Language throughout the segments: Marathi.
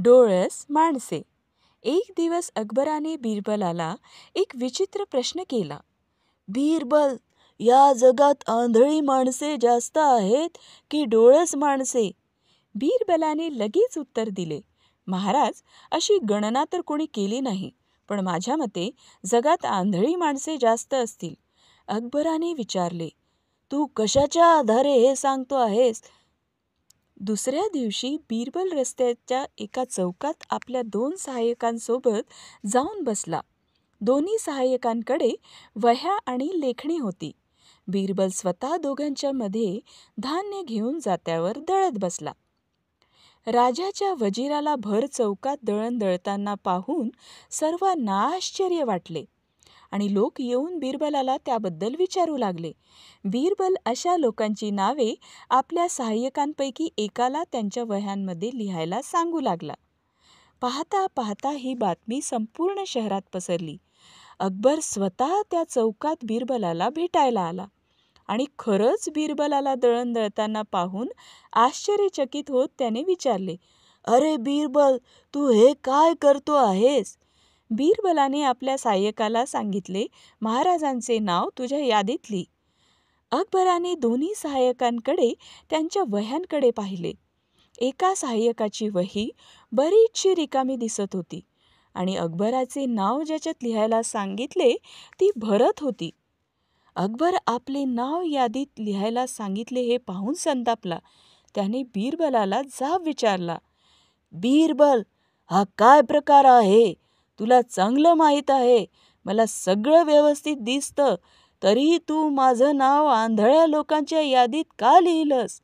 डोळस माणसे. एक दिवस अकबराने बिरबलाला एक विचित्र प्रश्न केला. बिरबल, या जगात आंधळी माणसे जास्त आहेत की डोळस माणसे? बिरबलाने लगेच उत्तर दिले, महाराज, अशी गणना तर कोणी केली नाही, पण माझ्या मते जगात आंधळी माणसे जास्त असतील. अकबराने विचारले, तू कशाच्या आधारे हे सांगतो आहेस? दुसऱ्या दिवशी बिरबल रस्त्याच्या एका चौकात आपल्या 2 सहाय्यकांसोबत जाऊन बसला. दोन्ही सहाय्यकांकडे वह्या आणि लेखणी होती. बिरबल स्वतः दोघांच्या मध्ये धान्य घेऊन जात्यावर दळत बसला. राजाच्या वजिराला भर चौकात दळण दळताना पाहून सर्वांना आश्चर्य वाटले आणि लोक येऊन बिरबलाला त्याबद्दल विचारू लागले. बिरबल अशा लोकांची नावे आपल्या सहाय्यकांपैकी एकाला त्यांच्या वह्यांमध्ये लिहायला सांगू लागला. पाहता पाहता ही बातमी संपूर्ण शहरात पसरली. अकबर स्वतः त्या चौकात बिरबलाला भेटायला आला आणि खरंच बिरबलाला दळण दळताना पाहून आश्चर्यचकित होत त्याने विचारले, अरे बिरबल, तू हे काय करतो आहेस? बिरबलाने आपल्या सहाय्यकाला सांगितले, महाराजांचे नाव तुझ्या यादीत लिही. अकबराने दोन्ही सहाय्यकांकडे त्यांच्या वह्यांकडे पाहिले. एका सहाय्यकाची वही बरीचशी रिकामी दिसत होती आणि अकबराचे नाव ज्याच्यात लिहायला सांगितले ती भरत होती. अकबर आपले नाव यादीत लिहायला सांगितले हे पाहून संतापला. त्याने बिरबलाला जाब विचारला, बिरबल, हा काय प्रकार आहे? तुला चांगलं माहीत आहे, मला सगळं व्यवस्थित दिसतं, तरी तू माझं नाव आंधळ्या लोकांच्या यादीत का लिहिलंस?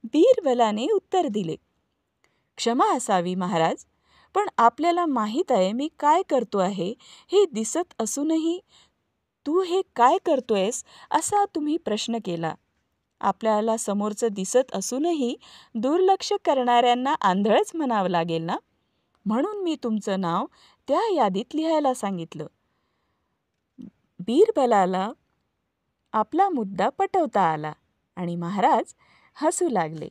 बिरबलाने उत्तर दिले, क्षमा असावी महाराज, पण आपल्याला माहीत आहे मी काय करतो आहे हे दिसत असूनही तू हे काय करतोयस असा तुम्ही प्रश्न केला. आपल्याला समोरचं दिसत असूनही दुर्लक्ष करणाऱ्यांना आंधळच म्हणावं लागेल ना, म्हणून मी तुमचं नाव त्या यादीत लिहायला सांगितलं. बिरबलाला आपला मुद्दा पटवता आला आणि महाराज हसू लागले.